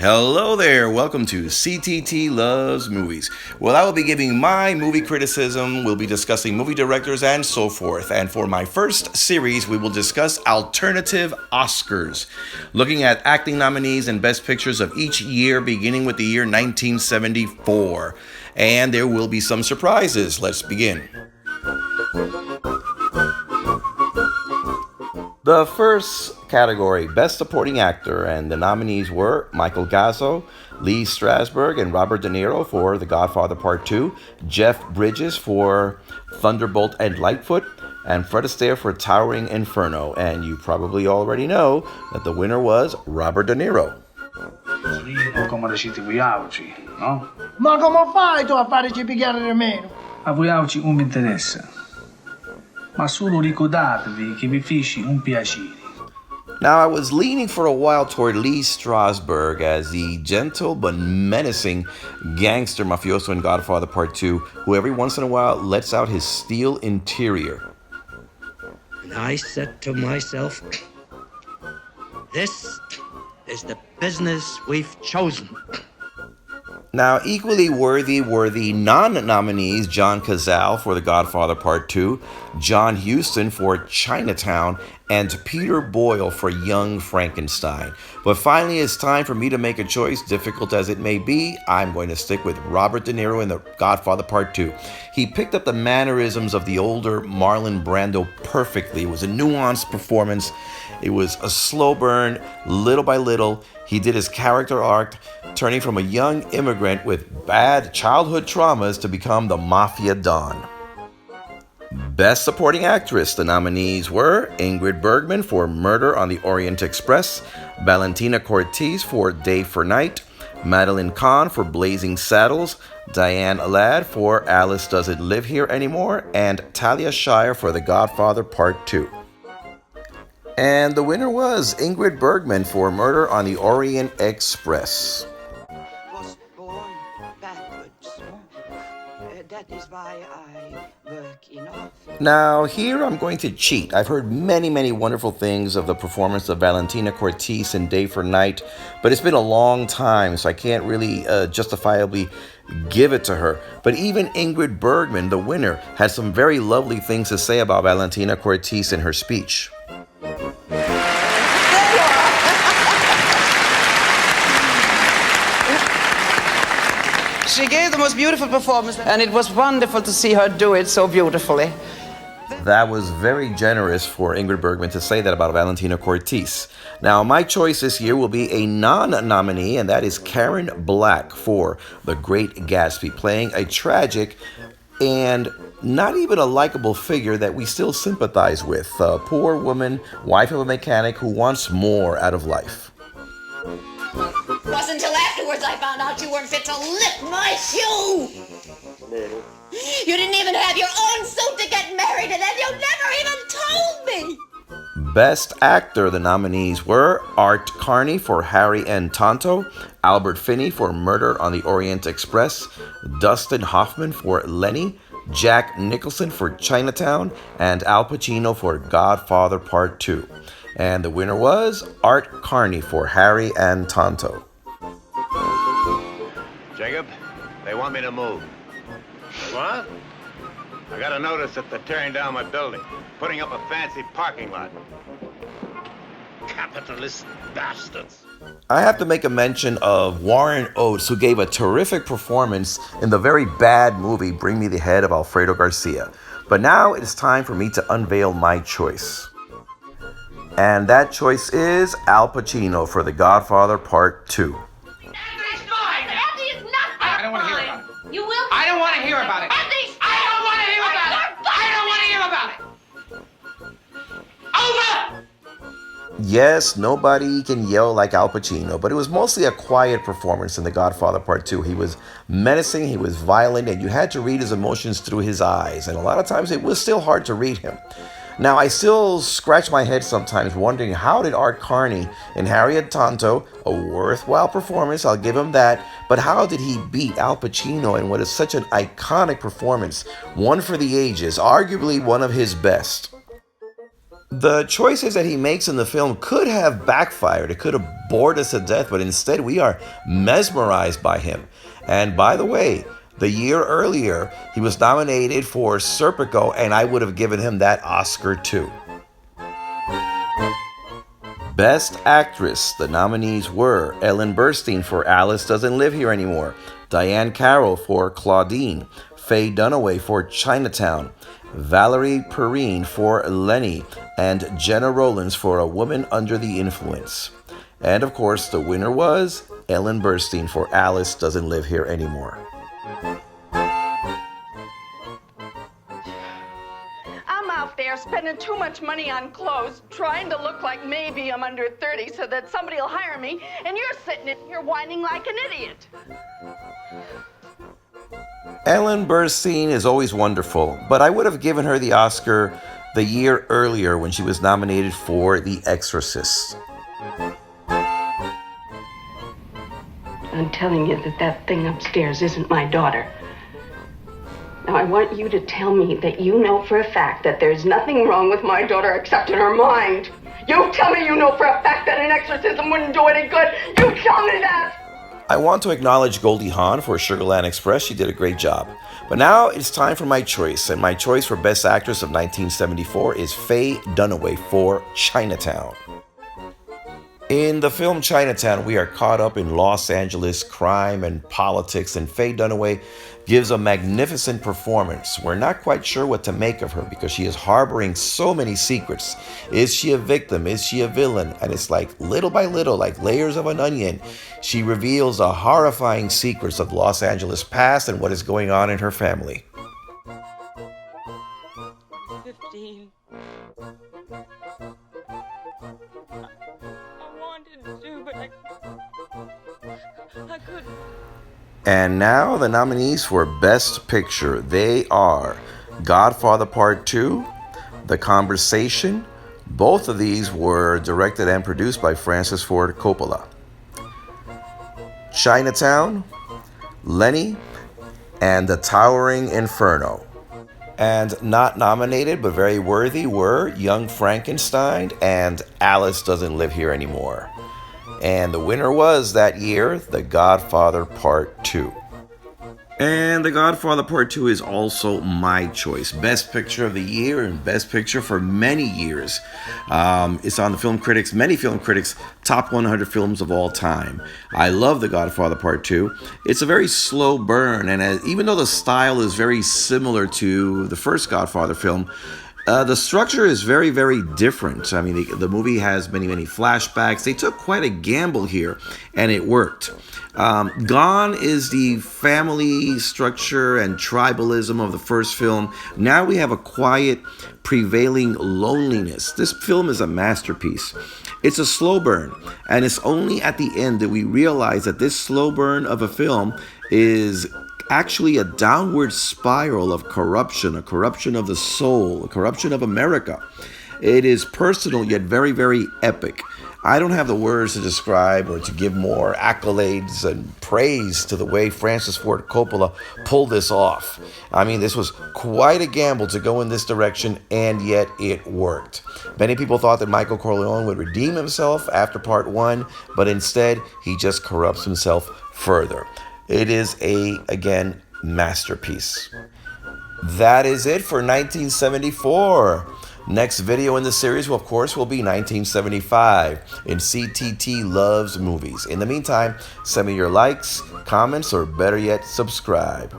Hello there, welcome to CTT Loves Movies. Well, I will be giving my movie criticism, we'll be discussing movie directors and so forth. And for my first series, we will discuss alternative Oscars, looking at acting nominees and best pictures of each year, beginning with the year 1974. And there will be some surprises. Let's begin. The first category, Best Supporting Actor, and the nominees were Michael Gazzo, Lee Strasberg, and Robert De Niro for The Godfather Part 2, Jeff Bridges for Thunderbolt and Lightfoot, and Fred Astaire for Towering Inferno. And you probably already know that the winner was Robert De Niro. Come reciti voi auci, no? Ma come fai tu a farci picchiare di meno? A voi auci non mi interessa. Ma solo ricordatevi che vi feci un piacere. Now, I was leaning for a while toward Lee Strasberg as the gentle but menacing gangster mafioso in Godfather Part 2, who every once in a while lets out his steel interior. And I said to myself, this is the business we've chosen. Now, equally worthy were the non-nominees John Cazale for The Godfather Part 2, John Huston for Chinatown, and Peter Boyle for Young Frankenstein. But finally, it's time for me to make a choice, difficult as it may be. I'm going to stick with Robert De Niro in The Godfather Part 2. He picked up the mannerisms of the older Marlon Brando perfectly. It was a nuanced performance. It was a slow burn, little by little. He did his character arc, turning from a young immigrant with bad childhood traumas to become the Mafia Don. Best Supporting Actress, the nominees were Ingrid Bergman for Murder on the Orient Express, Valentina Cortez for Day for Night, Madeline Kahn for Blazing Saddles, Diane Ladd for Alice Doesn't Live Here Anymore, and Talia Shire for The Godfather Part 2. And the winner was Ingrid Bergman for Murder on the Orient Express. Was born backwards. That is why I work in office. Now, here I'm going to cheat. I've heard many wonderful things of the performance of Valentina Cortez in Day for Night, but it's been a long time, so I can't really justifiably give it to her. But even Ingrid Bergman, the winner, had some very lovely things to say about Valentina Cortez in her speech. She gave the most beautiful performance, and it was wonderful to see her do it so beautifully. That was very generous for Ingrid Bergman to say that about Valentina Cortez. Now, my choice this year will be a non-nominee, and that is Karen Black for The Great Gatsby, playing a tragic and not even a likable figure that we still sympathize with. A poor woman, wife of a mechanic who wants more out of life. It wasn't until afterwards I found out you weren't fit to lift my shoe. You didn't even have your own suit to get married in, and you never even told me. Best Actor, the nominees were Art Carney for Harry and Tonto, Albert Finney for Murder on the Orient Express, Dustin Hoffman for Lenny, Jack Nicholson for Chinatown, and Al Pacino for Godfather Part 2. And the winner was Art Carney for Harry and Tonto. Jacob, they want me to move. What? I got a notice that they're tearing down my building, putting up a fancy parking lot. Capitalist bastards. I have to make a mention of Warren Oates, who gave a terrific performance in the very bad movie Bring Me the Head of Alfredo Garcia. But now it's time for me to unveil my choice. And that choice is Al Pacino for The Godfather Part 2. Andy's fine. Andy is not I don't want to hear fine. about it. You will. I don't want to hear about it. Andy's I don't want to hear about it. I don't want to hear about it. Over! Yes, nobody can yell like Al Pacino, but it was mostly a quiet performance in The Godfather Part 2. He was menacing, he was violent, and you had to read his emotions through his eyes, and a lot of times it was still hard to read him. Now, I still scratch my head sometimes wondering, how did Art Carney in Harry Tonto, a worthwhile performance, I'll give him that, but how did he beat Al Pacino in what is such an iconic performance, one for the ages, arguably one of his best? The choices that he makes in the film could have backfired. It could have bored us to death, but instead we are mesmerized by him. And by the way, the year earlier, he was nominated for Serpico, and I would have given him that Oscar too. Best Actress, the nominees were Ellen Burstyn for Alice Doesn't Live Here Anymore, Diahann Carroll for Claudine, Faye Dunaway for Chinatown, Valerie Perrine for Lenny, and Jenna Rollins for A Woman Under the Influence. And of course, the winner was Ellen Burstyn for Alice Doesn't Live Here Anymore. I'm out there spending too much money on clothes, trying to look like maybe I'm under 30 so that somebody will hire me, and you're sitting in here whining like an idiot. Ellen Burstyn is always wonderful, but I would have given her the Oscar the year earlier when she was nominated for The Exorcist. I'm telling you that that thing upstairs isn't my daughter. Now, I want you to tell me that you know for a fact that there's nothing wrong with my daughter except in her mind. You tell me you know for a fact that an exorcism wouldn't do any good. You tell me that! I want to acknowledge Goldie Hawn for Sugarland Express. She did a great job. But now it's time for my choice, and my choice for Best Actress of 1974 is Faye Dunaway for Chinatown. In the film Chinatown, we are caught up in Los Angeles crime and politics, and Faye Dunaway gives a magnificent performance. We're not quite sure what to make of her because she is harboring so many secrets. Is she a victim? Is she a villain? And it's like little by little, like layers of an onion, she reveals the horrifying secrets of Los Angeles past and what is going on in her family. 15. But I couldn't. And now the nominees for Best Picture. They are Godfather Part 2, The Conversation. Both of these were directed and produced by Francis Ford Coppola. Chinatown, Lenny, and The Towering Inferno. And not nominated but very worthy were Young Frankenstein and Alice Doesn't Live Here Anymore. And the winner was that year The Godfather Part 2. And The Godfather Part 2 is also my choice. Best Picture of the Year and Best Picture for many years. It's on the many film critics' top 100 films of all time. I love The Godfather Part 2. It's a very slow burn, and even though the style is very similar to the first Godfather film, the structure is very, very different. I mean, the movie has many, many flashbacks. They took quite a gamble here, and it worked. Gone is the family structure and tribalism of the first film. Now we have a quiet, prevailing loneliness. This film is a masterpiece. It's a slow burn, and it's only at the end that we realize that this slow burn of a film is actually a downward spiral of corruption, a corruption of the soul, a corruption of America. It is personal yet very, very epic. I don't have the words to describe or to give more accolades and praise to the way Francis Ford Coppola pulled this off. I mean, this was quite a gamble to go in this direction, and yet it worked. Many people thought that Michael Corleone would redeem himself after part 1, but instead he just corrupts himself further. It is again, masterpiece. That is it for 1974. Next video in the series, will, of course, will be 1975 in CTT Loves Movies. In the meantime, send me your likes, comments, or better yet, subscribe.